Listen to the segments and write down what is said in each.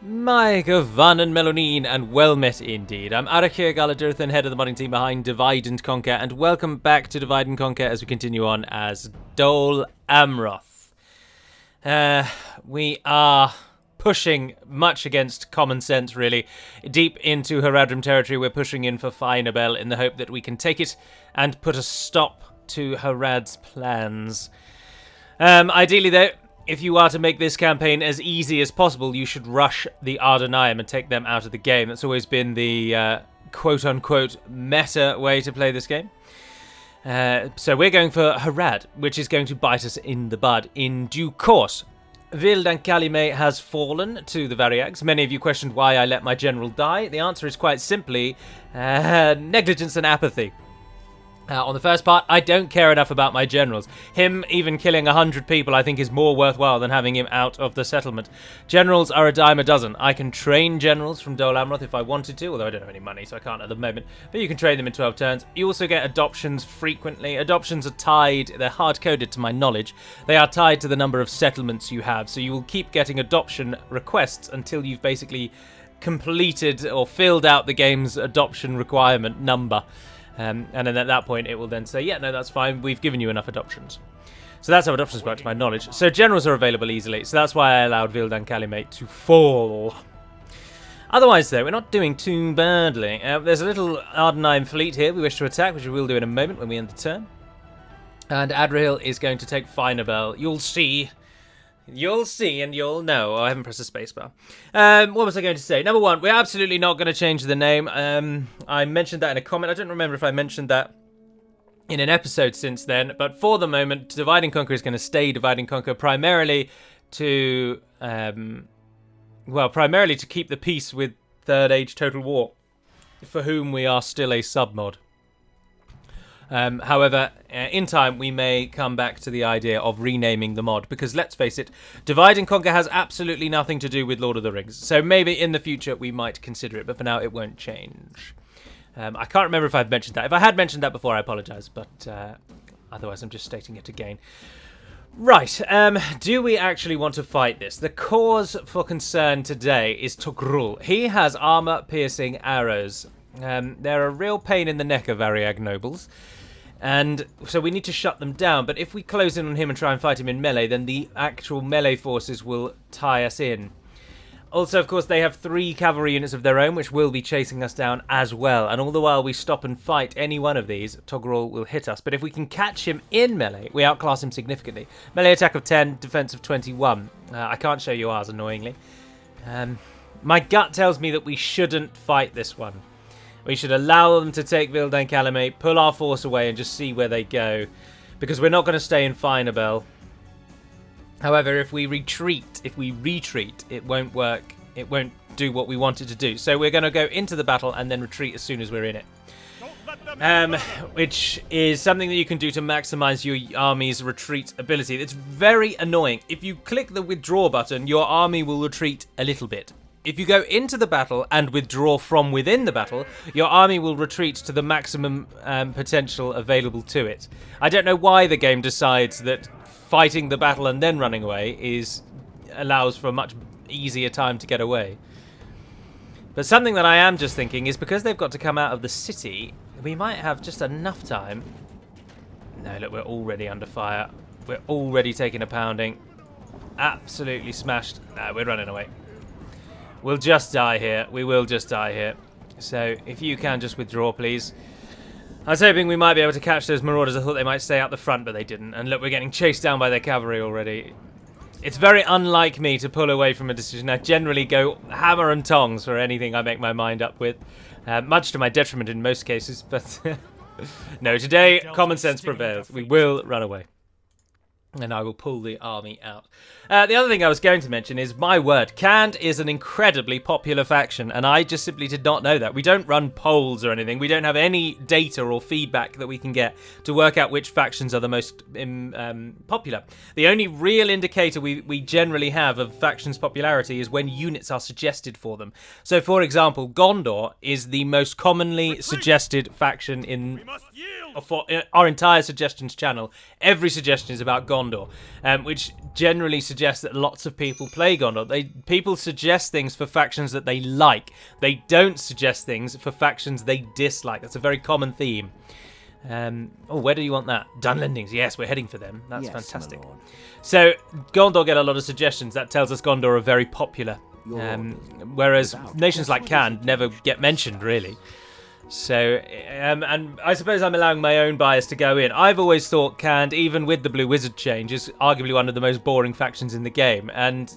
My Van and Melanine, and well met indeed. I'm Arakir Galadurthan, head of the modding team behind Divide and Conquer, and welcome back to Divide and Conquer as we continue on as Dol Amroth. We are pushing much against common sense, really. Deep into Haradrim territory, we're pushing in for Finabel in the hope that we can take it and put a stop to Harad's plans. Ideally, though, if you are to make this campaign as easy as possible, you should rush the Ardenaim and take them out of the game. That's always been the quote-unquote meta way to play this game. So we're going for Harad, which is going to bite us in the bud in due course. Vildan has fallen to the Variags. Many of you questioned why I let my general die. The answer is quite simply negligence and apathy. On the first part, I don't care enough about my generals. Him even killing 100 people I think is more worthwhile than having him out of the settlement. Generals are a dime a dozen. I can train generals from Dol Amroth if I wanted to, although I don't have any money, so I can't at the moment. But you can train them in 12 turns. You also get adoptions frequently. Adoptions are tied, they're hard-coded to my knowledge. They are tied to the number of settlements you have, so you will keep getting adoption requests until you've basically completed or filled out the game's adoption requirement number. And then at that point, it will then say, yeah, no, that's fine. We've given you enough adoptions. So that's how adoptions work to my knowledge. So generals are available easily. So that's why I allowed Vildan Kalimate to fall. Otherwise, though, we're not doing too badly. There's a little Ardenaim fleet here we wish to attack, which we will do in a moment when we end the turn. And Adrian is going to take Finabel. You'll see. You'll see and you'll know. Oh, I haven't pressed the spacebar. What was I going to say? Number one, we're absolutely not going to change the name. I mentioned that in a comment. I don't remember if I mentioned that in an episode since then. But for the moment, Divide and Conquer is going to stay Divide and Conquer primarily to, primarily to keep the peace with Third Age Total War, for whom we are still a submod. However, in time, we may come back to the idea of renaming the mod, because let's face it, Divide and Conquer has absolutely nothing to do with Lord of the Rings. So maybe in the future we might consider it, but for now it won't change. I can't remember if I've mentioned that. If I had mentioned that before, I apologise, but otherwise I'm just stating it again. Right, do we actually want to fight this? The cause for concern today is Togrul. He has armour-piercing arrows. They're a real pain in the neck of Variag nobles. And so we need to shut them down, but if we close in on him and try and fight him in melee, then the actual melee forces will tie us in. Also, of course, they have 3 cavalry units of their own, which will be chasing us down as well. And all the while we stop and fight any one of these, Togrul will hit us. But if we can catch him in melee, we outclass him significantly. Melee attack of 10, defense of 21. I can't show you ours, annoyingly. My gut tells me that we shouldn't fight this one. We should allow them to take Vildan Kalimate, pull our force away, and just see where they go. Because we're not going to stay in Finabel. However, if we retreat, it won't work. It won't do what we want it to do. So we're going to go into the battle and then retreat as soon as we're in it. Which is something that you can do to maximize your army's retreat ability. It's very annoying. If you click the withdraw button, your army will retreat a little bit. If you go into the battle and withdraw from within the battle, your army will retreat to the maximum potential available to it. I don't know why the game decides that fighting the battle and then running away allows for a much easier time to get away. But something that I am just thinking is because they've got to come out of the city, we might have just enough time. No, look, we're already under fire. We're already taking a pounding. Absolutely smashed. No, we're running away. We'll just die here. We will just die here. So, if you can just withdraw, please. I was hoping we might be able to catch those marauders. I thought they might stay out the front, but they didn't. And look, we're getting chased down by their cavalry already. It's very unlike me to pull away from a decision. I generally go hammer and tongs for anything I make my mind up with. Much to my detriment in most cases, but... no, today, common sense prevails. We will run away. And I will pull the army out. The other thing I was going to mention is, my word, Canned is an incredibly popular faction, and I just simply did not know that. We don't run polls or anything. We don't have any data or feedback that we can get to work out which factions are the most popular. The only real indicator we generally have of factions' popularity is when units are suggested for them. So, for example, Gondor is the most commonly suggested faction in for our entire suggestions channel, every suggestion is about Gondor, which generally suggests that lots of people play Gondor. People suggest things for factions that they like. They don't suggest things for factions they dislike. That's a very common theme. Where do you want that? Dunlendings. Yes, we're heading for them. That's fantastic. So Gondor get a lot of suggestions. That tells us Gondor are very popular. Whereas nations like Khand never get mentioned, really. So, and I suppose I'm allowing my own bias to go in. I've always thought Khand, even with the Blue Wizard change, is arguably one of the most boring factions in the game. And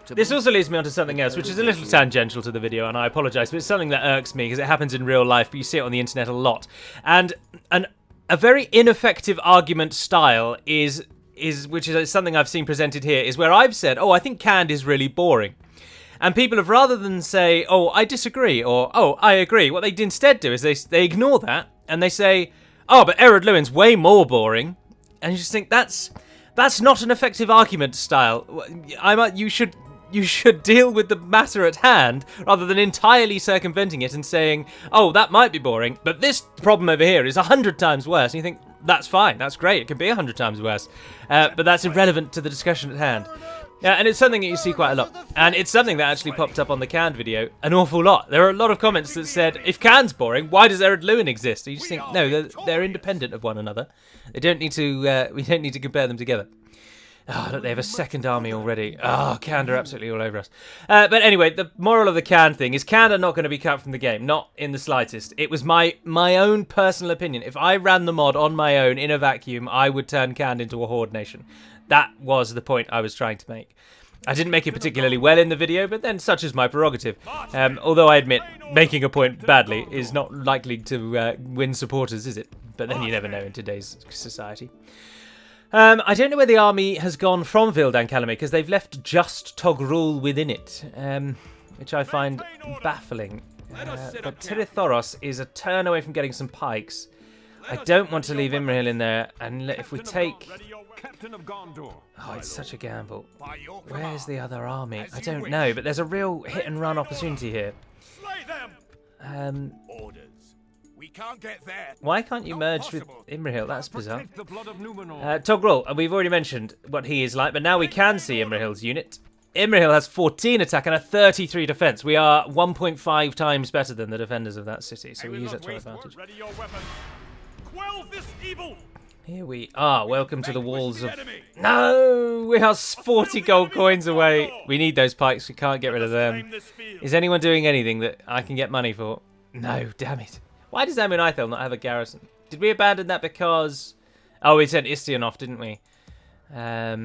this also leads me on to something else, which is a little tangential to the video, and I apologise, but it's something that irks me because it happens in real life, but you see it on the internet a lot. And a very ineffective argument style is which is something I've seen presented here, is where I've said, I think Khand is really boring. And people have, rather than say, I disagree, or, I agree, what they instead do is they ignore that, and they say, but Ered Luin's way more boring. And you just think, that's not an effective argument style. You should deal with the matter at hand, rather than entirely circumventing it and saying, that might be boring, but this problem over here is 100 times worse. And you think, that's fine, that's great, it can be 100 times worse. But that's irrelevant to the discussion at hand. And it's something that you see quite a lot. And it's something that actually popped up on the Khand video an awful lot. There are a lot of comments that said, if Khand's boring, why does Ered Luin exist? And you just think, no, they're independent of one another. We don't need to compare them together. Look, they have a second army already. Khand are absolutely all over us. But anyway, the moral of the Khand thing is Khand are not going to be cut from the game. Not in the slightest. It was my own personal opinion. If I ran the mod on my own in a vacuum, I would turn Khand into a horde nation. That was the point I was trying to make. I didn't make it particularly well in the video, but then such is my prerogative. Although I admit, making a point badly is not likely to win supporters, is it? But then you never know in today's society. I don't know where the army has gone from Vildan Calumet, because they've left just Togrul within it, which I find baffling. But Tirith is a turn away from getting some pikes. I don't want to leave Imrahil in there, and if we take... it's such a gamble. Where's the other army? I don't know, but there's a real hit-and-run opportunity here. Why can't you merge with Imrahil? That's bizarre. Togrul, and we've already mentioned what he is like, but now we can see Imrahil's unit. Imrahil has 14 attack and a 33 defense. We are 1.5 times better than the defenders of that city, so we use that to our advantage. Here we are. Welcome to the walls of... No! We are 40 gold coins away. We need those pikes. We can't get rid of them. Is anyone doing anything that I can get money for? No, damn it. Why does Amun-Ithel not have a garrison? Did we abandon that because... we sent Istion off, didn't we? Yeah,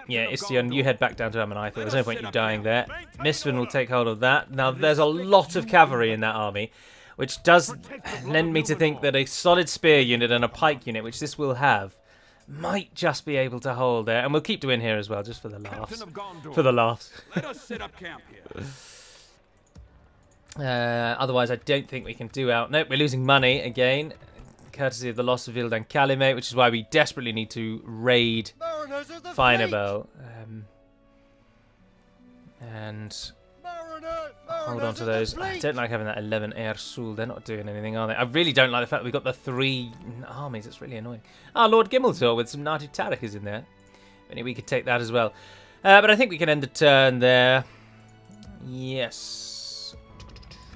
Istion, you head back down to Amun-Ithel. There's no point you dying there. Mistvan will take hold of that. Now, there's a lot of cavalry in that army, which does lend me to think that a solid spear unit and a pike unit, which this will have, might just be able to hold there. And we'll keep Dwyn here as well, just for the laughs. For the laughs. Let us set up camp here. Otherwise, I don't think we can do out. Nope, we're losing money again, courtesy of the loss of Vildan Calumet, which is why we desperately need to raid Finabel. And hold on to those. I don't like having that 11 Air Sul. They're not doing anything, are they? I really don't like the fact that we've got the 3 armies. It's really annoying. Lord Gimmeltor with some Natu Tariq is in there. Maybe we could take that as well. But I think we can end the turn there. Yes.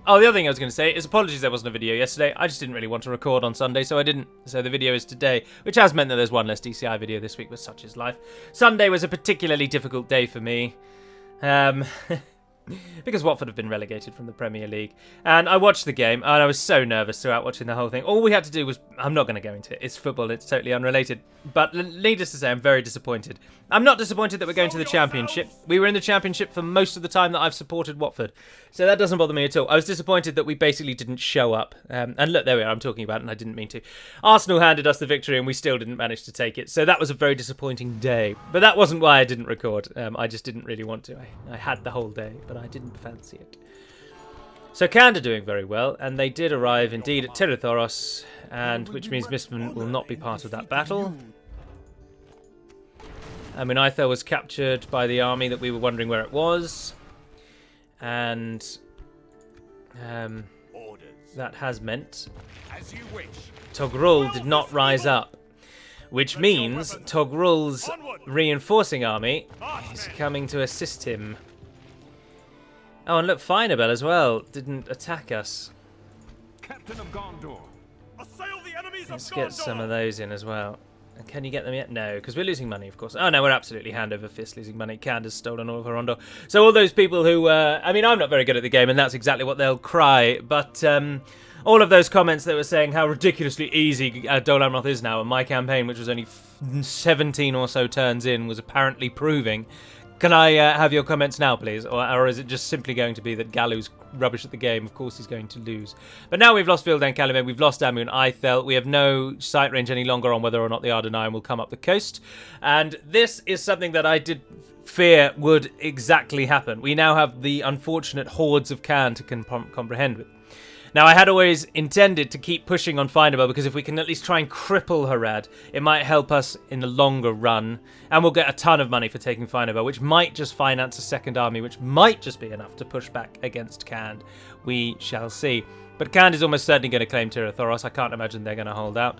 The other thing I was going to say is apologies there wasn't a video yesterday. I just didn't really want to record on Sunday, so I didn't. So the video is today, which has meant that there's one less DCI video this week, but such is life. Sunday was a particularly difficult day for me. Because Watford have been relegated from the Premier League. And I watched the game, and I was so nervous throughout watching the whole thing. All we had to do was... I'm not going to go into it. It's football. It's totally unrelated. But needless to say, I'm very disappointed. I'm not disappointed that we're going to the Championship. We were in the Championship for most of the time that I've supported Watford. So that doesn't bother me at all. I was disappointed that we basically didn't show up. And look, there we are. I'm talking about it, and I didn't mean to. Arsenal handed us the victory, and we still didn't manage to take it. So that was a very disappointing day. But that wasn't why I didn't record. I just didn't really want to. I had the whole day, but I didn't fancy it. So Khand are doing very well, and they did arrive indeed at Tirith, and which means Mistvan will not be part of that battle. Amun-Ithel was captured by the army that we were wondering where it was, and that has meant As you wish. Togrul did not rise up, which means Togrul's reinforcing army is coming to assist him. Oh, and look, Finabel as well didn't attack us. Captain of Gondor. Assail the enemies Let's of get Gondor. some of those in as well. And can you get them yet? No, because we're losing money, of course. Oh, no, we're absolutely hand over fist losing money. Cand has stolen all of Horondor. So all those people who... I mean, I'm not very good at the game, and that's exactly what they'll cry. But all of those comments that were saying how ridiculously easy Dol Amroth is now, and my campaign, which was only 17 or so turns in, was apparently proving... Can I have your comments now, please? Or is it just simply going to be that Galu's rubbish at the game? Of course he's going to lose. But now we've lost Vildan Calumet, we've lost Amu and Ithel. We have no sight range any longer on whether or not the Ardennes will come up the coast. And this is something that I did fear would exactly happen. We now have the unfortunate hordes of Khan to comprehend with. Now, I had always intended to keep pushing on Finabel because if we can at least try and cripple Harad, it might help us in the longer run. And we'll get a ton of money for taking Finabel, which might just finance a second army, which might just be enough to push back against Khand. We shall see. But Khand is almost certainly going to claim Tirathoros. I can't imagine they're going to hold out.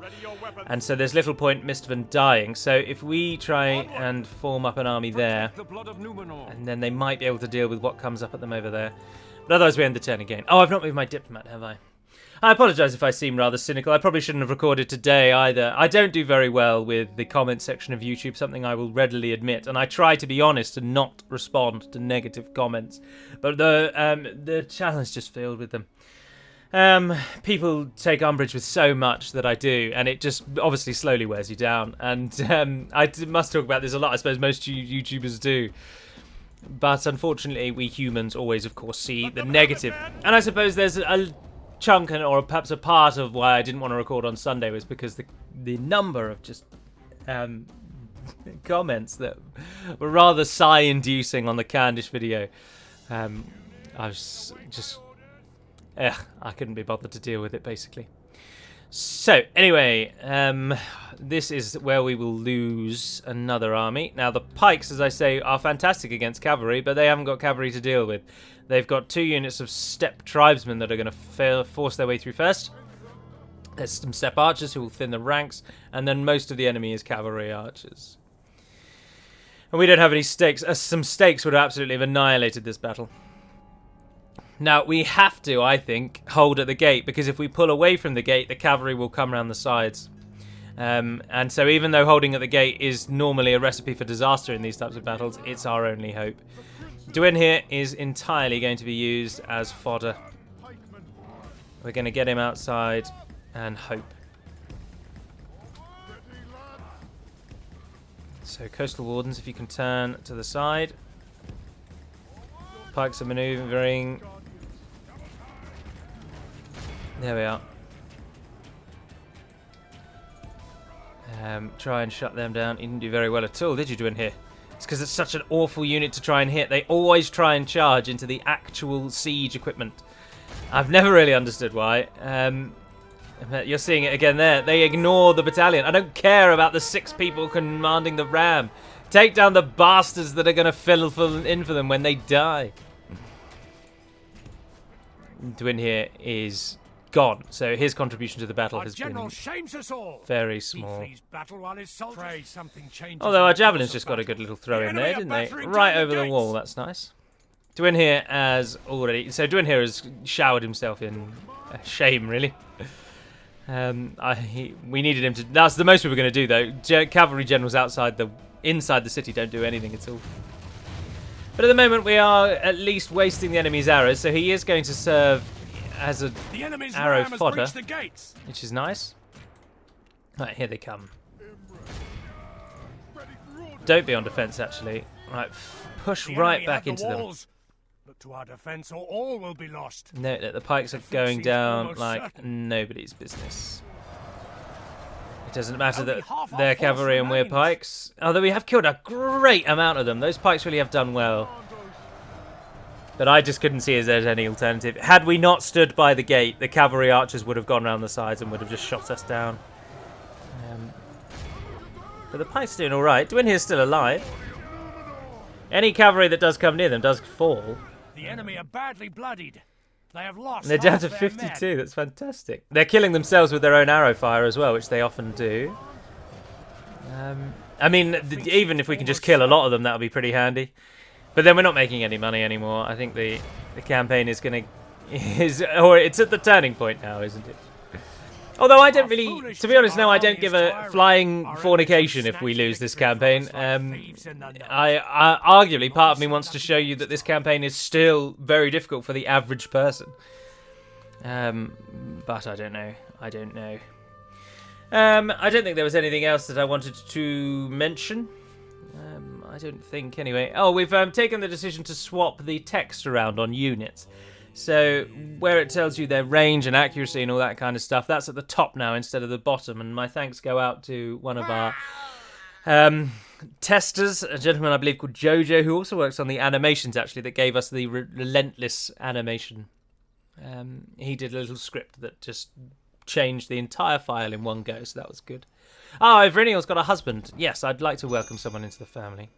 And so there's little point Mistvan dying. So if we try and form up an army there, and then they might be able to deal with what comes up at them over there. But otherwise we end the turn again. Oh, I've not moved my diplomat, have I? I apologise if I seem rather cynical. I probably shouldn't have recorded today either. I don't do very well with the comment section of YouTube, something I will readily admit. And I try to be honest and not respond to negative comments. But the channel is just filled with them. People take umbrage with so much that I do, and it just obviously slowly wears you down. And I must talk about this a lot. I suppose most YouTubers do. But unfortunately, we humans always, of course, see the negative. And I suppose there's a chunk, or perhaps a part of why I didn't want to record on Sunday was because the number of just comments that were rather sigh-inducing on the Candish video. I was just... I couldn't be bothered to deal with it, basically. So, anyway, this is where we will lose another army. Now, the pikes, as I say, are fantastic against cavalry, but they haven't got cavalry to deal with. They've got 2 units of steppe tribesmen that are going to force their way through first. There's some steppe archers who will thin the ranks, and then most of the enemy is cavalry archers. And we don't have any stakes. Some stakes would have absolutely have annihilated this battle. Now, we have to, I think, hold at the gate, because if we pull away from the gate, the cavalry will come around the sides. And so even though holding at the gate is normally a recipe for disaster in these types of battles, it's our only hope. Duin here is entirely going to be used as fodder. We're going to get him outside and hope. So, Coastal Wardens, if you can turn to the side. Pikes are manoeuvring. There we are. Try and shut them down. You didn't do very well at all, did you, Duin here? It's because it's such an awful unit to try and hit. They always try and charge into the actual siege equipment. I've never really understood why. You're seeing it again there. They ignore the battalion. I don't care about the 6 people commanding the ram. Take down the bastards that are going to fill in for them when they die. Duin here is gone, so his contribution to the battle has been very small. Although our javelins just got a good little throw in there, didn't they? Right over the wall, that's nice. Duin here has already... So Duin here has showered himself in shame, really. We needed him to... That's the most we were going to do, though. Cavalry generals inside the city don't do anything at all. But at the moment, we are at least wasting the enemy's arrows, so he is going to serve as an arrow fodder, which is nice. Right, here they come. Don't be on defense, actually. Right, push right back into them. Look to our defense, or all will be lost. No, the pikes are going down like nobody's business. It doesn't matter that they're cavalry and we're pikes. Although we have killed a great amount of them. Those pikes really have done well. But I just couldn't see as there's any alternative. Had we not stood by the gate, the cavalry archers would have gone around the sides and would have just shot us down. But the pikes are doing alright. Duin here's still alive. Any cavalry that does come near them does fall. The enemy are badly bloodied. They have lost. They're down half to their 52. men. That's fantastic. They're killing themselves with their own arrow fire as well, which they often do. I mean, even if we can just kill a lot of them, that would be pretty handy. But then we're not making any money anymore. I think the campaign is going to... or it's at the turning point now, isn't it? Although I don't really... To be honest, no, I don't give a flying fornication if we lose this campaign. I arguably, part of me wants to show you that this campaign is still very difficult for the average person. But I don't know. I don't know. I don't think there was anything else that I wanted to mention. I don't think, anyway. Oh, we've taken the decision to swap the text around on units. So, where it tells you their range and accuracy and all that kind of stuff, that's at the top now instead of the bottom. And my thanks go out to one of our testers, a gentleman I believe called Jojo, who also works on the animations, actually, that gave us the relentless animation. He did a little script that just changed the entire file in one go, so that was good. Oh, Ivrinnial's got a husband. Yes, I'd like to welcome someone into the family.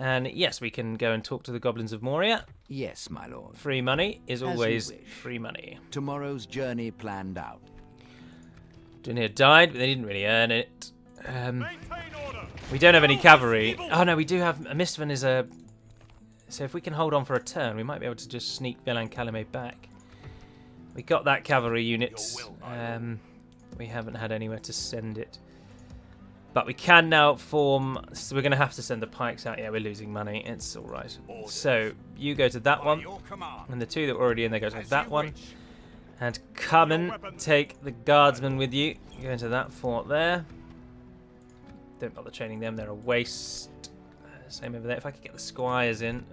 And yes, we can go and talk to the goblins of Moria. Yes, my lord. Free money is always you wish. free money. Tomorrow's journey planned out. Dunir died, but they didn't really earn it. Maintain order. We don't have any cavalry. Oh no, we do have... Mistvan is a... So if we can hold on for a turn, we might be able to just sneak Villain Calumet back. We got that cavalry unit. We haven't had anywhere to send it. But we can now form... So we're going to have to send the pikes out. Yeah, we're losing money. It's all right. So you go to that one. And the two that were already in there go to that one. And come and take the guardsmen with you. Go into that fort there. Don't bother training them. They're a waste. Same over there. If I could get the squires in.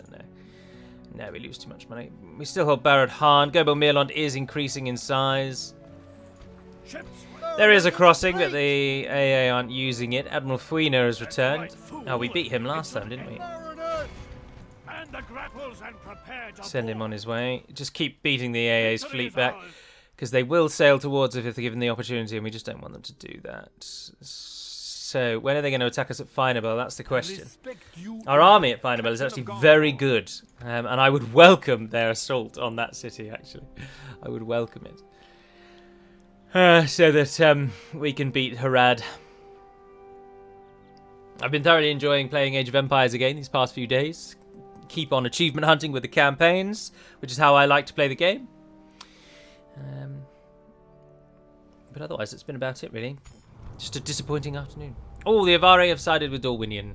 No, we lose too much money. We still hold Barad Han. Gobo Mirlond is increasing in size. There is a crossing, but the AA aren't using it. Admiral Fuina has returned. Oh, we beat him last time, didn't we? Send him on his way. Just keep beating the AA's fleet back, because they will sail towards us if they're given the opportunity, and we just don't want them to do that. So, when are they going to attack us at Finabel? That's the question. Our army at Finabel is actually very good, and I would welcome their assault on that city, actually. I would welcome it. So that we can beat Harad. I've been thoroughly enjoying playing Age of Empires again these past few days. Keep on achievement hunting with the campaigns, which is how I like to play the game. But otherwise, it's been about it, really. Just a disappointing afternoon. Oh, the Avari have sided with Dorwinion.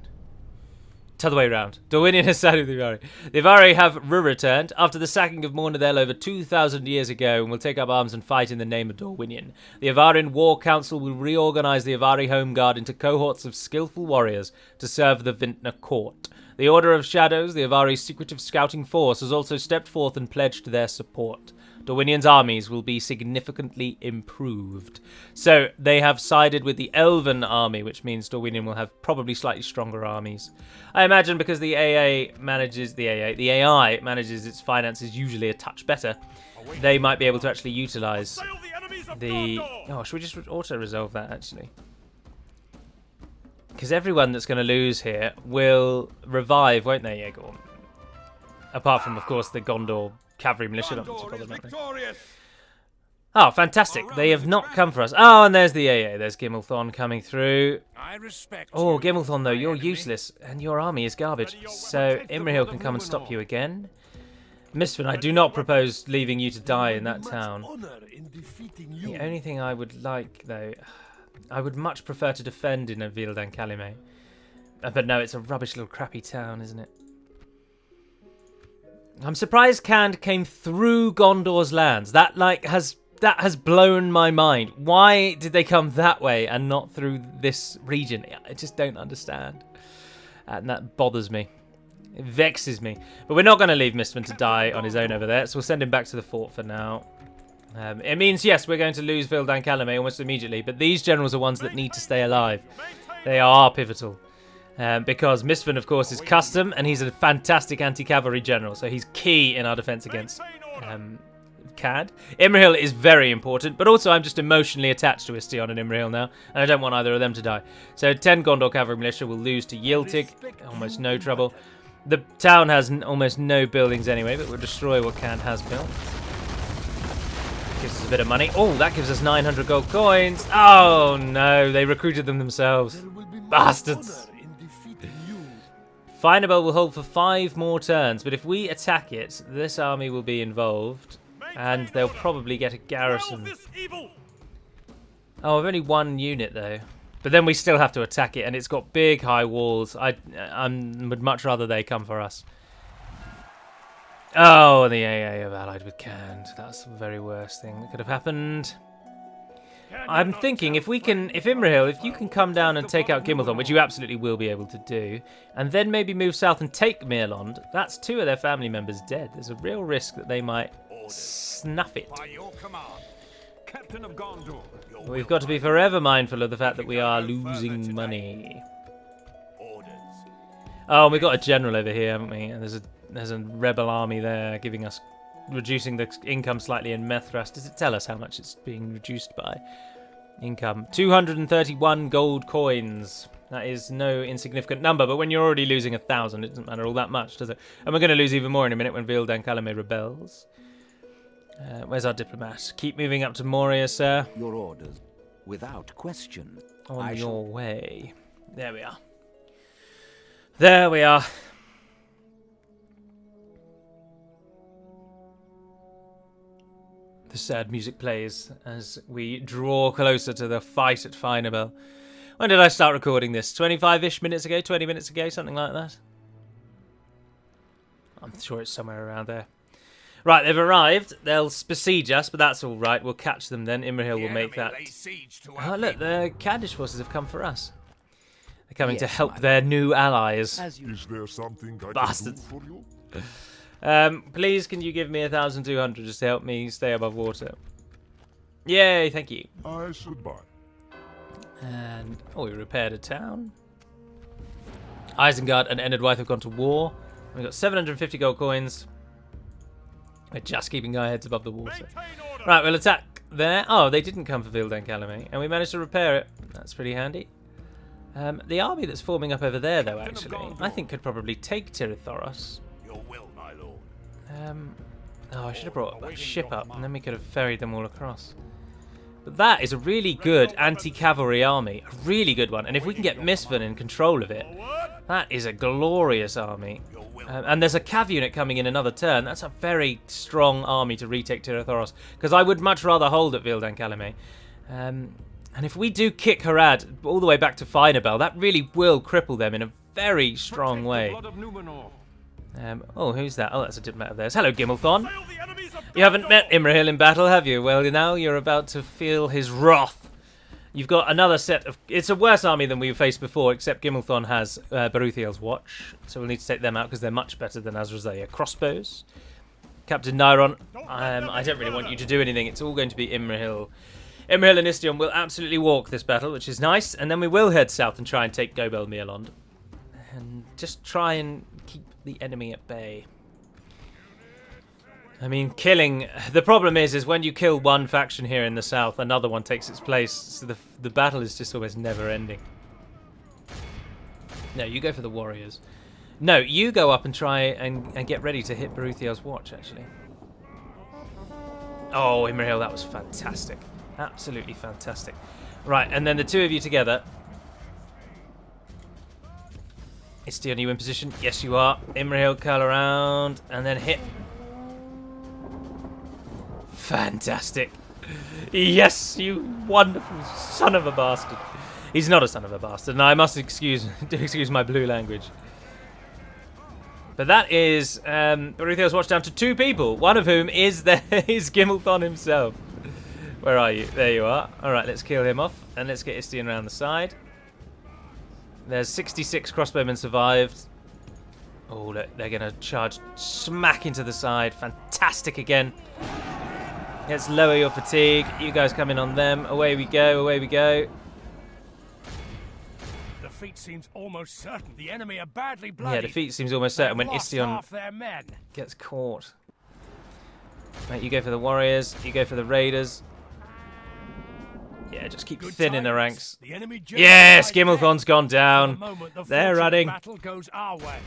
T'other way round. Dorwinion has sided with the Avari. The Avari have returned after the sacking of Mornadel over 2,000 years ago and will take up arms and fight in the name of Dorwinion. The Avarin War Council will reorganize the Avari Home Guard into cohorts of skillful warriors to serve the Vintner court. The Order of Shadows, the Avari's secretive scouting force, has also stepped forth and pledged their support. Dorwinion's armies will be significantly improved. So they have sided with the Elven army, which means Dorwinion will have probably slightly stronger armies. I imagine because the AI manages its finances usually a touch better, they might be able to actually utilize the... Oh, should we just auto-resolve that, actually? Because everyone that's going to lose here will revive, won't they, Yegor? Apart from, of course, the Gondor cavalry militia. Oh, fantastic. They have not come for us. Oh, and there's the AA. There's Gimmelthorn coming through. Oh, Gimmelthorn, though, you're useless, and your army is garbage. So Imrahil can come and stop you again. Mistvan, I do not propose leaving you to die in that town. The only thing I would like, though... I would much prefer to defend in a Vildan Calumet. But no, it's a rubbish little crappy town, isn't it? I'm surprised Khand came through Gondor's lands. That has blown my mind. Why did they come that way and not through this region? I just don't understand. And that bothers me. It vexes me. But we're not going to leave Mistman to die on his own over there, so we'll send him back to the fort for now. It means, yes, we're going to lose Vildan Calumet almost immediately, but these generals are ones that need to stay alive. They are pivotal. Because Mistvan, of course, is custom, and he's a fantastic anti-cavalry general, so he's key in our defense against Cad. Imrahil is very important, but also I'm just emotionally attached to Istion and Imrahil now, and I don't want either of them to die. So 10 Gondor cavalry militia will lose to Yiltig, almost no trouble. The town has almost no buildings anyway, but we'll destroy what Kant has built. Gives us a bit of money. Oh, that gives us 900 gold coins. Oh no, they recruited them themselves. Bastards. Finable will hold for 5 more turns, but if we attack it, this army will be involved, and they'll probably get a garrison. Oh, I've only 1 unit though. But then we still have to attack it, and it's got big high walls. I would much rather they come for us. Oh, the AA have allied with Cand. That's the very worst thing that could have happened. I'm thinking if Imrahil, if you can come down and take out Gimmelthorn, which you absolutely will be able to do, and then maybe move south and take Mirlond, that's 2 of their family members dead. There's a real risk that they might snuff it. By your command, Captain of Gondor. We've got to be forever mindful of the fact that we are losing money. Oh, we've got a general over here, haven't we? And there's a rebel army there reducing the income slightly in Methras. Does it tell us how much it's being reduced by? Income. 231 gold coins. That is no insignificant number, but when you're already losing 1,000, it doesn't matter all that much, does it? And we're going to lose even more in a minute when Vildan Calumet rebels. Where's our diplomat? Keep moving up to Moria, sir. Your orders, without question. On your way. There we are. There we are. The sad music plays as we draw closer to the fight at Finabel. When did I start recording this? 25-ish minutes ago? 20 minutes ago? Something like that? I'm sure it's somewhere around there. Right, they've arrived. They'll besiege us, but that's all right. We'll catch them then. Imrahil will make that. Oh, look, the Kaddish forces have come for us. They're coming to help their new allies. Is there something I Bastards. can do for you? Please, can you give me 1,200 just to help me stay above water? Yay, thank you. I should buy. And, oh, we repaired a town. Isengard and Enedwythe have gone to war. We've got 750 gold coins. We're just keeping our heads above the water. Right, we'll attack there. Oh, they didn't come for Vildan Calumet, and we managed to repair it. That's pretty handy. The army that's forming up over there, though, actually, I think could probably take Tirithoros. Your will, my lord. Oh, I should have brought a ship up, and then we could have ferried them all across. But that is a really good anti-cavalry army. A really good one. And if we can get Misvan in control of it, that is a glorious army. And there's a cav unit coming in another turn. That's a very strong army to retake Tirithoros. Because I would much rather hold at Vildan Calumet. And if we do kick Harad all the way back to Finabel, that really will cripple them in a very strong way. Oh, who's that? Oh, that's a diplomat of theirs. Hello, Gimmelthorn. You haven't met Imrahil in battle, have you? Well, now you're about to feel his wrath. You've got another set of... It's a worse army than we've faced before, except Gimmelthorn has Baruthiel's Watch. So we'll need to take them out because they're much better than Azrazeya crossbows. Captain Nairon, I don't really want you to do anything. It's all going to be Imrahil. Imrahil and Istion will absolutely walk this battle, which is nice. And then we will head south and try and take Gobel Mirlond. And just try and keep the enemy at bay. I mean, killing... The problem is when you kill one faction here in the south, another one takes its place. So the battle is just almost never ending. No, you go for the warriors. No, you go up and try and get ready to hit Baruthiel's Watch, actually. Oh, Imrahil, that was fantastic. Absolutely fantastic. Right, and then the two of you together... Istion, are you in position? Yes, you are. Imrahil, curl around, and then hit... Fantastic. Yes, you wonderful son of a bastard. He's not a son of a bastard, and I must excuse my blue language. But that is Baruthiel's Watch down to 2 people, one of whom is Gimmelthorn himself. Where are you? There you are. All right, let's kill him off, and let's get Istion around the side. There's 66 crossbowmen survived. Oh, look, they're going to charge smack into the side. Fantastic again. Let's lower your fatigue. You guys come in on them. Away we go, away we go. Defeat seems almost certain. The enemy are badly bloodied. Yeah, defeat seems almost certain when Istion half their men. gets caught. Right, you go for the warriors. You go for the raiders. Yeah, just keep thinning the ranks. The enemy yes, Gimmelthorn's gone down. The They're running. battle goes our way.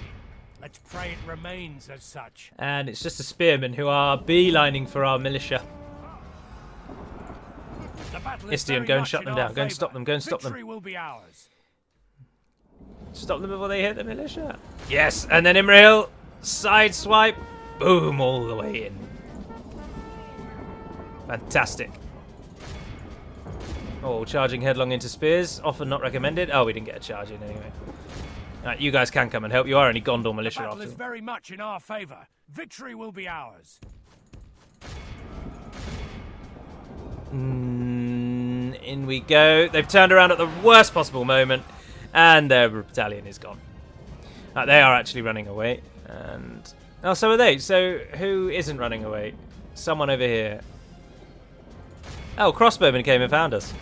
Let's pray it remains as such. And it's just the spearmen who are beelining for our militia. The battle is Istian, very go and much shut in them our down. Go and favour. stop them. Go and stop them. Victory will be ours. Stop them before they hit the militia. Yes, and then Imrahil, side swipe, boom, all the way in. Fantastic. Oh, charging headlong into spears, often not recommended. Oh, we didn't get a charge in anyway. Right, you guys can come and help. You are only Gondor The militia battle after is all. very much in our favour. Victory will be ours. In we go. They've turned around at the worst possible moment, and their battalion is gone. They are actually running away, and oh, so are they. So who isn't running away? Someone over here. Oh, crossbowmen came and found us.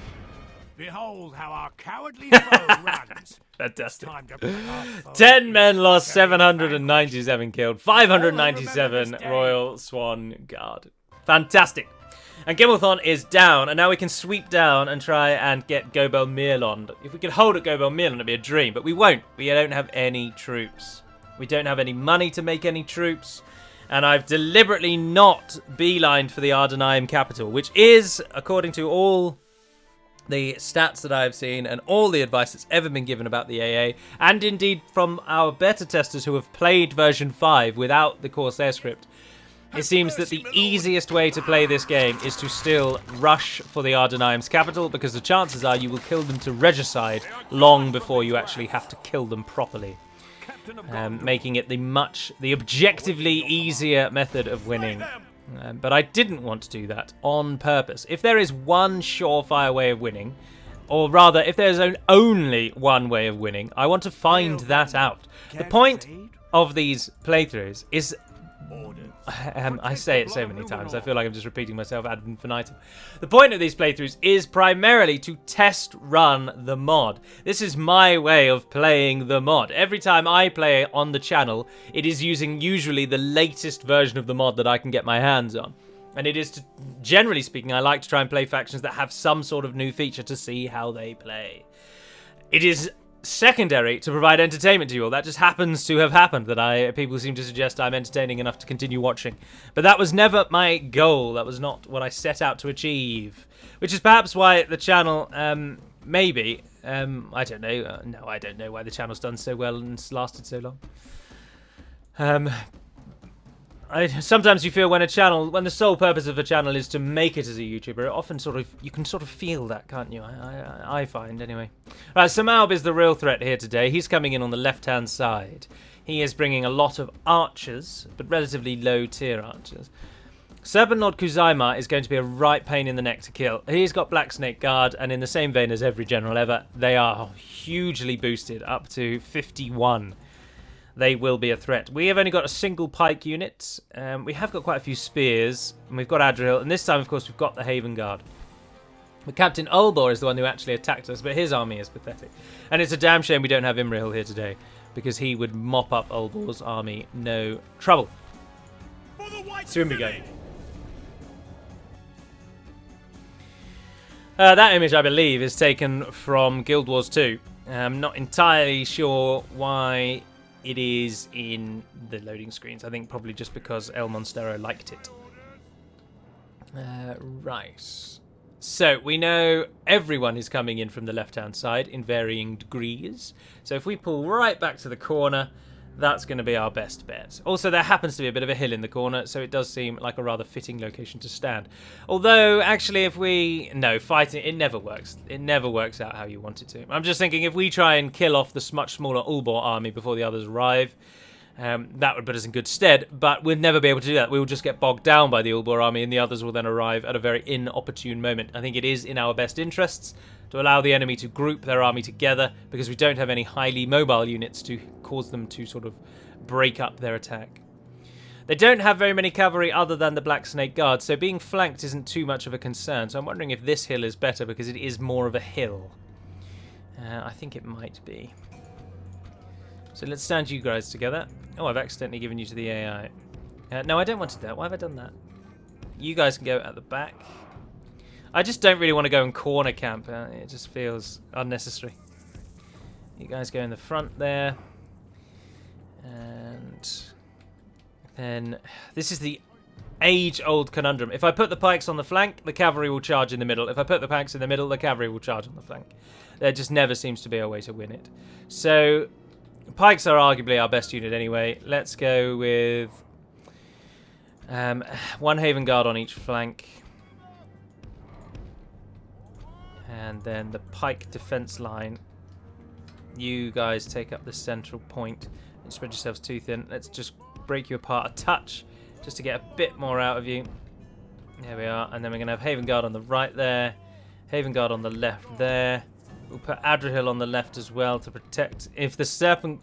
Behold how our cowardly foe runs. Fantastic. Time to put our foe 10 men in lost, very 797 killed, 597 Royal Swan Guard. Fantastic. And Gimmelthon is down, and now we can sweep down and try and get Gobel Mirlond. If we could hold at Gobel Mirlond, it'd be a dream, but we won't. We don't have any troops. We don't have any money to make any troops, and I've deliberately not beelined for the Ardenaim capital, which is, according to all the stats that I've seen and all the advice that's ever been given about the AA, and indeed from our beta testers who have played version 5 without the Corsair script, it seems that the easiest way to play this game is to still rush for the Ardenaim's capital, because the chances are you will kill them to regicide long before you actually have to kill them properly, making it the objectively easier method of winning. But I didn't want to do that on purpose. If there is one surefire way of winning, or rather, if there's only one way of winning, I want to find that out. The point of these playthroughs is... I say it so many times, I feel like I'm just repeating myself ad infinitum. The point of these playthroughs is primarily to test run the mod. This is my way of playing the mod. Every time I play on the channel, it is using usually the latest version of the mod that I can get my hands on. And it is, generally speaking, I like to try and play factions that have some sort of new feature to see how they play. It is secondary to provide entertainment to you all. That just happens to have happened, that people seem to suggest I'm entertaining enough to continue watching. But that was never my goal. That was not what I set out to achieve. Which is perhaps why the channel, maybe, I don't know. No, I don't know why the channel's done so well and lasted so long. Sometimes you feel when the sole purpose of a channel is to make it as a YouTuber, it often you can sort of feel that, can't you? I find, anyway. Right, Samaub is the real threat here today. He's coming in on the left-hand side. He is bringing a lot of archers, but relatively low-tier archers. Serpent Lord Khuzaymah is going to be a right pain in the neck to kill. He's got Black Snake Guard, and in the same vein as every general ever, they are hugely boosted, up to 51. They will be a threat. We have only got a single pike unit. We have got quite a few spears, and we've got Adrian, and this time, of course, we've got the Haven Guard. But Captain Ulbor is the one who actually attacked us, but his army is pathetic. And it's a damn shame we don't have Imrahil here today, because he would mop up Ulbor's army no trouble. Soon we go. That image, I believe, is taken from Guild Wars 2. I'm not entirely sure why it is in the loading screens. I think probably just because El Monstero liked it. Right. So we know everyone is coming in from the left-hand side in varying degrees. So if we pull right back to the corner, that's going to be our best bet. Also, there happens to be a bit of a hill in the corner, so it does seem like a rather fitting location to stand. Although, actually, fighting, it never works. It never works out how you want it to. I'm just thinking, if we try and kill off the much smaller Ulbor army before the others arrive, that would put us in good stead, but we'll never be able to do that. We will just get bogged down by the Ulbor army, and the others will then arrive at a very inopportune moment. I think it is in our best interests to allow the enemy to group their army together, because we don't have any highly mobile units to cause them to sort of break up their attack. They don't have very many cavalry other than the Black Snake Guard, so being flanked isn't too much of a concern. So I'm wondering if this hill is better, because it is more of a hill. I think it might be. So let's stand you guys together. Oh, I've accidentally given you to the AI. No, I don't want to do that. Why have I done that? You guys can go at the back. I just don't really want to go and corner camp. It just feels unnecessary. You guys go in the front there. And then this is the age-old conundrum. If I put the pikes on the flank, the cavalry will charge in the middle. If I put the pikes in the middle, the cavalry will charge on the flank. There just never seems to be a way to win it. So, pikes are arguably our best unit anyway. Let's go with 1 Haven Guard on each flank. And then the pike defense line. You guys take up the central point and spread yourselves too thin. Let's just break you apart a touch just to get a bit more out of you. There we are. And then we're going to have Haven Guard on the right there. Haven Guard on the left there. We'll put Adrian on the left as well to protect. If the Serpent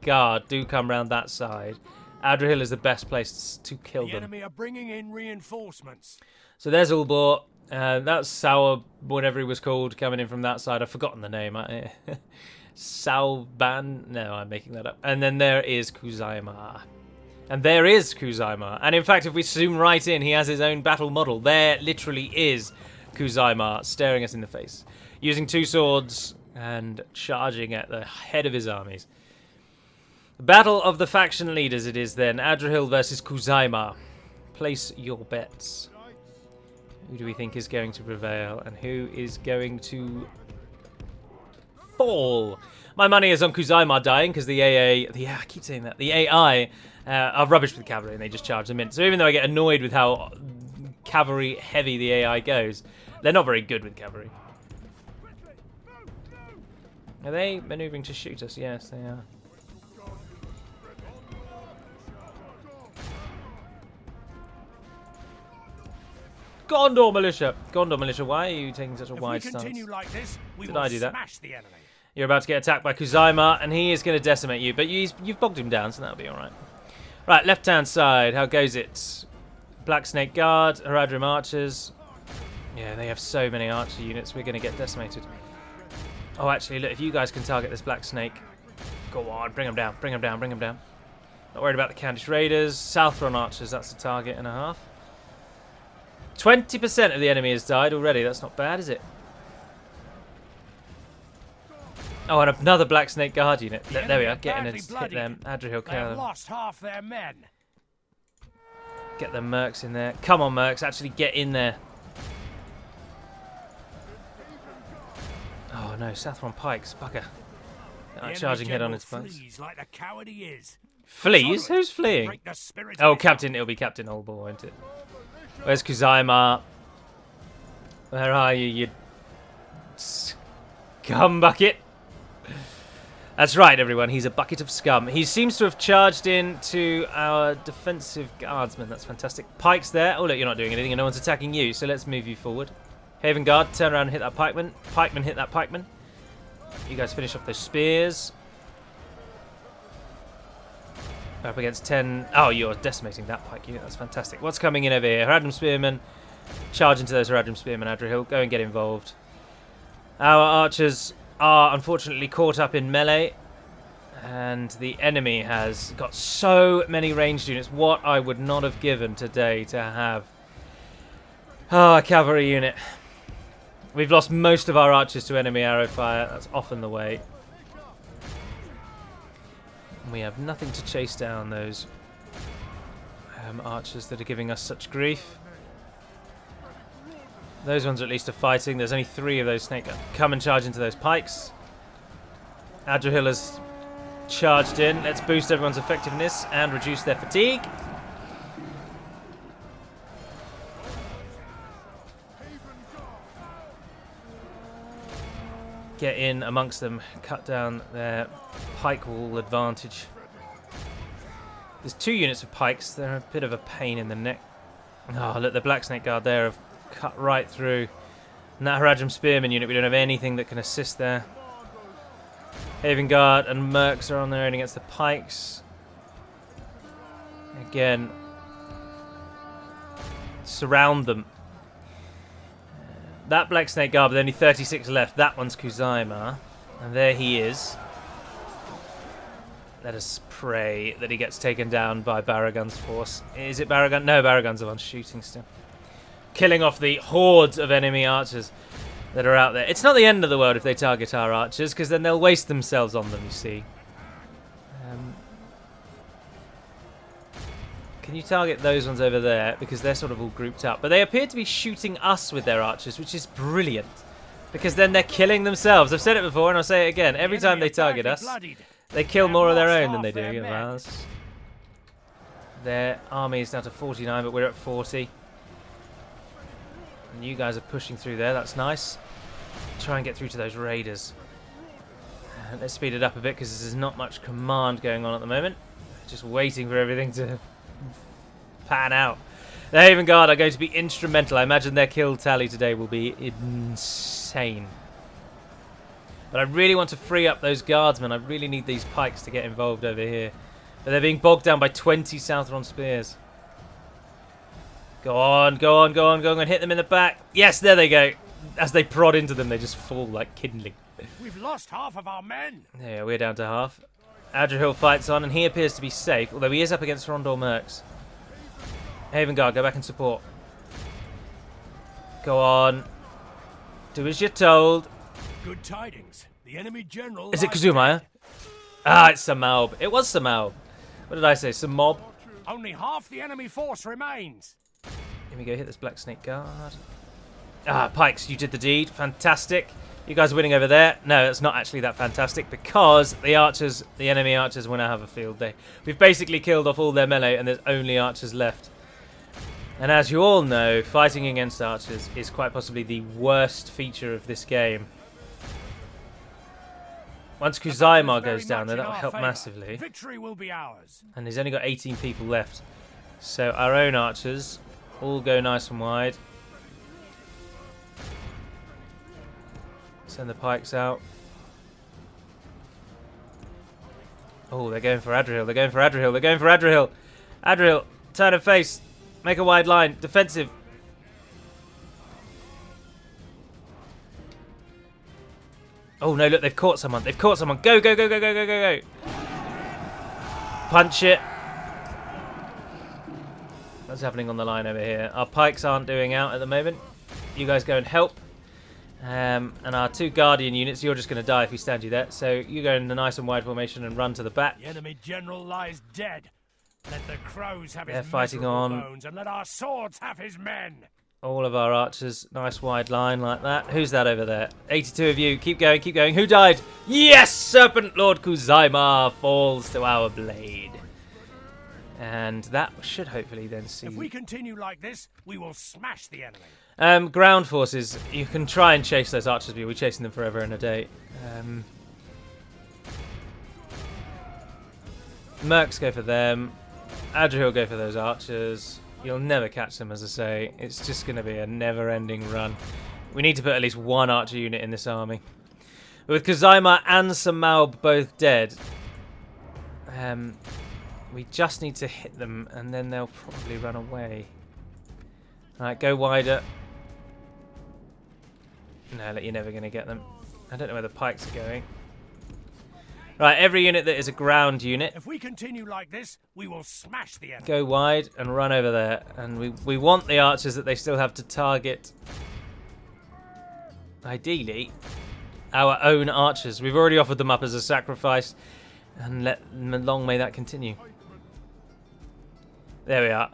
Guard do come round that side, Adrian is the best place to kill them. The enemy are bringing in reinforcements. So there's Ulbor. That's Sour, whatever he was called, coming in from that side. I've forgotten the name. Salban? No, I'm making that up. And then there is Khuzaymah. And there is Khuzaymah. And in fact, if we zoom right in, he has his own battle model. There literally is Khuzaymah staring us in the face, using 2 swords and charging at the head of his armies. The battle of the faction leaders it is then. Adrian versus Khuzaymah. Place your bets. Who do we think is going to prevail and who is going to fall? My money is on Khuzaymah dying because the I keep saying that. The AI are rubbish with cavalry and they just charge them in. So even though I get annoyed with how cavalry heavy the AI goes, they're not very good with cavalry. Are they maneuvering to shoot us? Yes, they are. Gondor militia! Gondor militia, why are you taking such a wide stance? Like this, Did I do that? Smash the enemy. You're about to get attacked by Khuzaymah, and he is going to decimate you, but you've bogged him down, so that'll be alright. Right, left-hand side, how goes it? Black Snake Guard, Haradrim Archers. Yeah, they have so many archer units, we're going to get decimated. Oh, actually, look, if you guys can target this Black Snake, go on, bring him down, bring him down, bring him down. Not worried about the Candish Raiders. Southron Archers, that's a target and a half. 20% of the enemy has died already. That's not bad, is it? Oh, and another Black Snake Guard unit. There we are. Get in and hit them. Adrian, kill them. Lost half their men. Get the mercs in there. Come on, mercs. Actually get in there. Oh, no. Southron Pikes. Bugger. Charging head on his pikes. Like the coward he is. Flees? Who's fleeing? Oh, Captain. It'll be Captain Oldball, won't it? Where's Khuzaymah? Where are you, you scum bucket? That's right, everyone. He's a bucket of scum. He seems to have charged into our defensive guardsmen. That's fantastic. Pikes there. Oh, look, you're not doing anything and no one's attacking you, so let's move you forward. Haven Guard, turn around and hit that pikeman. Pikeman, hit that pikeman. You guys finish off those spears. We're up against 10. Oh, you're decimating that pike unit. That's fantastic. What's coming in over here? Haradrim Spearmen. Charge into those Haradrim Spearmen, Adrian. Go and get involved. Our archers are unfortunately caught up in melee. And the enemy has got so many ranged units. What I would not have given today to have. Oh, a cavalry unit. We've lost most of our archers to enemy arrow fire. That's often the way. We have nothing to chase down those archers that are giving us such grief. Those ones at least are fighting. There's only 3 of those snake. Come and charge into those pikes. Adrian has charged in. Let's boost everyone's effectiveness and reduce their fatigue. Get in amongst them, cut down their pike wall advantage. There's 2 units of pikes. They're a bit of a pain in the neck. Oh, look, the Black Snake Guard there have cut right through. And that Haradrim Spearman unit, we don't have anything that can assist there. Haven Guard and Mercs are on their own against the pikes. Again, surround them. That Black Snake Guard with only 36 left. That one's Khuzaymah. And there he is. Let us pray that he gets taken down by Baragun's force. Is it Baragun? No, Baragun's the one shooting still. Killing off the hordes of enemy archers that are out there. It's not the end of the world if they target our archers, because then they'll waste themselves on them, you see. Can you target those ones over there? Because they're sort of all grouped up. But they appear to be shooting us with their archers, which is brilliant. Because then they're killing themselves. I've said it before and I'll say it again. Every time they target us, they kill more of their own than they do of ours. Their army is down to 49, but we're at 40. And you guys are pushing through there. That's nice. Try and get through to those raiders. Let's speed it up a bit because there's not much command going on at the moment. Just waiting for everything to pan out. The Haven Guard are going to be instrumental. I imagine their kill tally today will be insane. But I really want to free up those guardsmen. I really need these pikes to get involved over here. But they're being bogged down by 20 Southron spears. Go on, go on, go on, go on. Hit them in the back. Yes, there they go. As they prod into them, they just fall like kindling. We've lost half of our men. Yeah, we're down to half. Adrian fights on, and he appears to be safe, although he is up against Rondor Mercs. Haven Guard, go back and support. Go on. Do as you're told. Good tidings. The enemy general. Is it Khuzaymah? Ah, it's Submod. It was Submod. What did I say? Submod? Only half the enemy force remains. Here we go. Hit this Black Snake Guard. Ah, Pikes, you did the deed. Fantastic. You guys are winning over there. No, it's not actually that fantastic because the archers, the enemy archers, will now have a field day. We've basically killed off all their melee and there's only archers left. And as you all know, fighting against archers is quite possibly the worst feature of this game. Once Khuzaymah goes down there, that will help massively. Victory will be ours. And he's only got 18 people left. So our own archers all go nice and wide. Send the pikes out. Oh, they're going for Adrian. They're going for Adrian. They're going for Adrian. Adrian, turn and face. Make a wide line. Defensive. Oh no, look, they've caught someone. They've caught someone. Go, go, go, go, go, go, go, go. Punch it. What's happening on the line over here? Our pikes aren't doing out at the moment. You guys go and help. And our two Guardian units, you're just going to die if we stand you there. So you go in a nice and wide formation and run to the back. The enemy general lies dead. Let the crows have They're his fighting on. bones and let our swords have his men. All of our archers, nice wide line like that. Who's that over there? 82 of you. Keep going, keep going. Who died? Yes! Serpent Lord Khuzaymah falls to our blade. And that should hopefully then see... If we continue like this, we will smash the enemy. Ground forces. You can try and chase those archers, but you'll be chasing them forever and a day. Mercs go for them. Adrian will go for those archers. You'll never catch them, as I say. It's just going to be a never-ending run. We need to put at least one archer unit in this army. But with Khuzaymah and Submod both dead, we just need to hit them, and then they'll probably run away. Alright, go wider. No, you're never going to get them. I don't know where the pikes are going. Right, every unit that is a ground unit. If we continue like this, we will smash the enemy. Go wide and run over there. And we want the archers that they still have to target. Ideally, our own archers. We've already offered them up as a sacrifice. And long may that continue. There we are.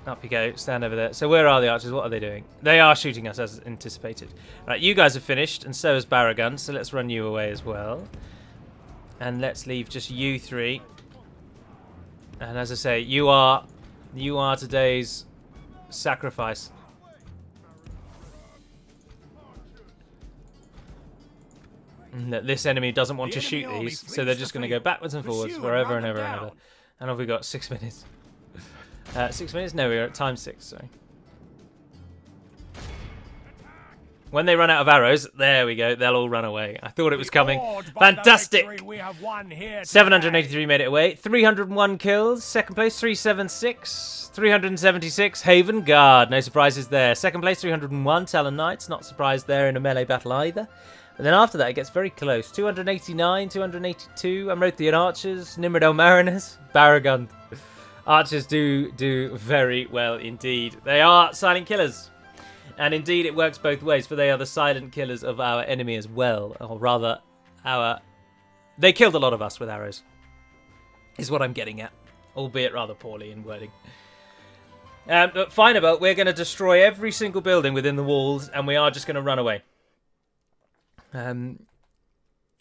Up you go. Stand over there. So where are the archers? What are they doing? They are shooting us as anticipated. Right, you guys are finished, and so is Baragun. So let's run you away as well. And let's leave just you three. And as I say, you are today's sacrifice. And that this enemy doesn't want to shoot these, so they're just going to go backwards and forwards forever and ever and ever. And have we got 6 minutes? 6 minutes? No, we're at time 6, sorry. When they run out of arrows, there we go, they'll all run away. I thought it was coming. Fantastic! 783 made it away. 301 kills. Second place, 376. 376, Haven Guard. No surprises there. Second place, 301, Talon Knights. Not surprised there in a melee battle either. And then after that, it gets very close. 289, 282, Amrothian Archers, Nimrodel Mariners, Baragun. Archers do very well indeed. They are silent killers. And indeed, it works both ways, for they are the silent killers of our enemy as well. Or rather, they killed a lot of us with arrows, is what I'm getting at. Albeit rather poorly in wording. But fine about, we're going to destroy every single building within the walls, and we are just going to run away.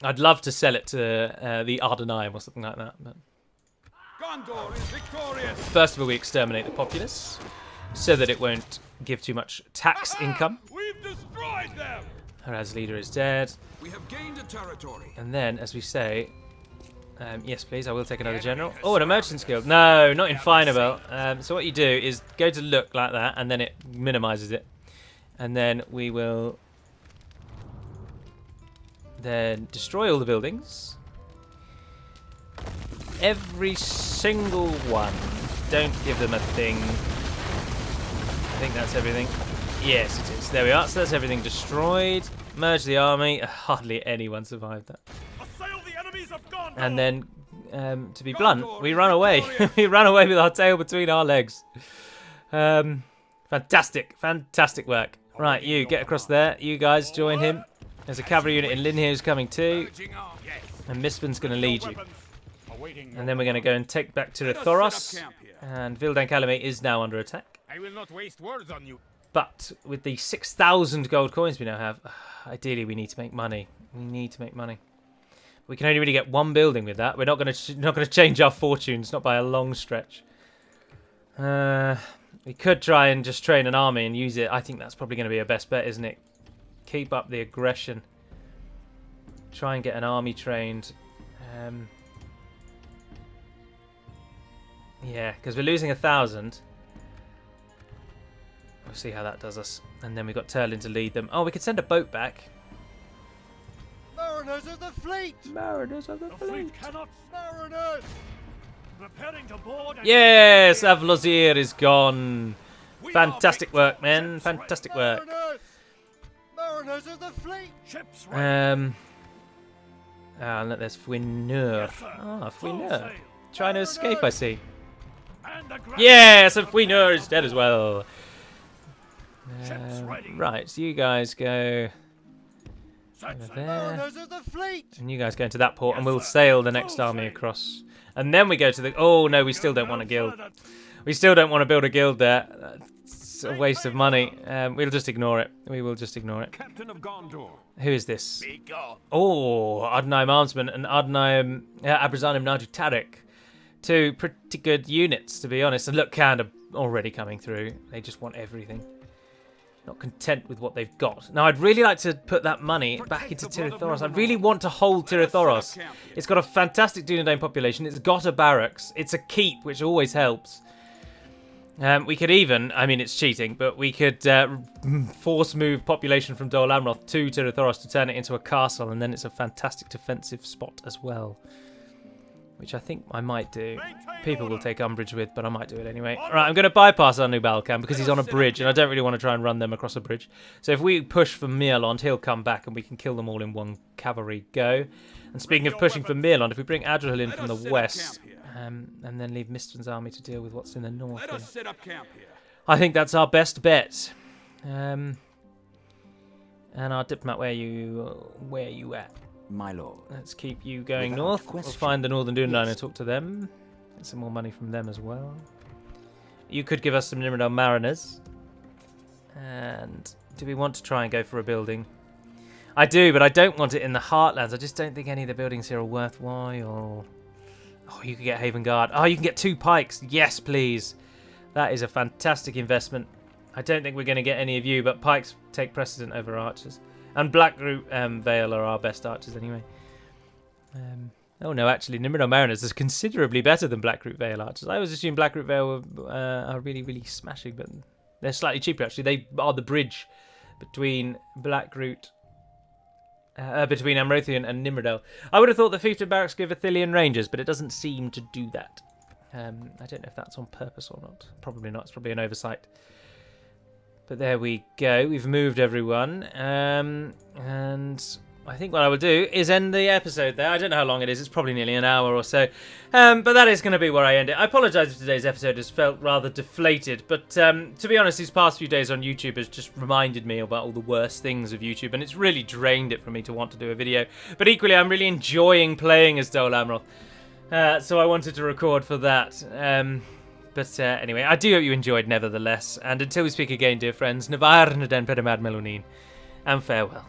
I'd love to sell it to the Ardenaim or something like that. But Gondor is victorious. first of all, we exterminate the populace, so that it won't give too much tax income. We've destroyed them. Haraz's leader is dead. We have gained a territory. And then, as we say... yes, please, I will take another general. Oh, an merchant's guild. No, not in Finabel. So what you do is go to look like that, and then it minimises it. And then we will... then destroy all the buildings. Every single one. Don't give them a thing. I think that's everything. Yes, it is. There we are. So that's everything destroyed. Merge the army. Hardly anyone survived that. Assail the enemies of Gondor. And then, to be blunt, we run away. We ran away with our tail between our legs. Fantastic. Fantastic work. Right, you get across there. You guys join him. There's a cavalry unit in Lynn here who's coming too. And Mistven's going to lead you. And then we're going to go and take back to Thoros. And Vildan Calumet is now under attack. I will not waste words on you. But with the 6,000 gold coins we now have, ideally we need to make money. We need to make money. We can only really get one building with that. We're not going to change our fortunes, not by a long stretch. We could try and just train an army and use it. I think that's probably going to be our best bet, isn't it? Keep up the aggression. Try and get an army trained. Yeah, because we're losing 1,000. We'll see how that does us. And then we've got Turlin to lead them. Oh, we could send a boat back. Mariners of the fleet! Mariners of the The fleet cannot. Mariners! Preparing to board. And Yes, Avlozir is gone. Fantastic work, men. Fantastic work. Mariners! Mariners of the fleet! Ships ready. And there's Fouineur. Yes, sir. Ah, Full Fouineur. sail. Trying to escape, I see. And the ground. Yes, and Fouineur is dead as well. Ships ready. Right, so you guys go Set over sail. there. Mariners of the fleet! And you guys go into that port, and Yes, we'll sir. sail the next Full army sail. across. And then we go to the... Oh, no, we still don't want a guild. We still don't want to build a guild there. It's a waste of money. We'll just ignore it. We will just ignore it. Captain of Gondor. Who is this? Be gone. Oh, Adnaim Armsman and Adnaim Abrazanim Naju Tarek. Two pretty good units, to be honest. And look, Khand are already coming through. They just want everything. Not content with what they've got. Now, I'd really like to put that money back into Tirathoros. I really want to hold Tirathoros. It's got a fantastic Dunedain population. It's got a barracks. It's a keep, which always helps. We could even, I mean, it's cheating, but we could force move population from Dol Amroth to Tirathoros to turn it into a castle, and then it's a fantastic defensive spot as well. Which I think I might do. People will take umbrage with, but I might do it anyway. Right, I'm going to bypass our new Balkan because he's on a bridge, and I don't really want to try and run them across a bridge. So if we push for Mirlond, he'll come back, and we can kill them all in one cavalry go. And speaking of pushing for Mirlond, if we bring Adrian in from the west, and then leave Mistven's army to deal with what's in the north, Let us set up camp here. I think that's our best bet. And our diplomat, where you at? My lord. Let's keep you going Without north. question. We'll find the Northern Dunedain Yes. and talk to them. Get some more money from them as well. You could give us some Nimrodel Mariners. And do we want to try and go for a building? I do, but I don't want it in the Heartlands. I just don't think any of the buildings here are worthwhile. Oh, you could get Haven Guard. Oh, you can get 2 pikes. Yes, please. That is a fantastic investment. I don't think we're going to get any of you, but pikes take precedent over archers. And Blackroot Vale are our best archers anyway. Oh no, actually, Nimrodel Mariners is considerably better than Blackroot Vale archers. I always assumed Blackroot Vale are really, really smashing, but they're slightly cheaper actually. They are the bridge between Blackroot, between Amrothian and Nimrodel. I would have thought the Fiefdom Barracks give Athelian Rangers, but it doesn't seem to do that. I don't know if that's on purpose or not. Probably not. It's probably an oversight. But there we go. We've moved everyone. And I think what I will do is end the episode there. I don't know how long it is. It's probably nearly an hour or so. But that is going to be where I end it. I apologise if today's episode has felt rather deflated. But to be honest, these past few days on YouTube has just reminded me about all the worst things of YouTube. And it's really drained it for me to want to do a video. But equally, I'm really enjoying playing as Dol Amroth. So I wanted to record for that. But anyway, I do hope you enjoyed nevertheless. And until we speak again, dear friends, Navar na den Pedamad Melunin. And farewell.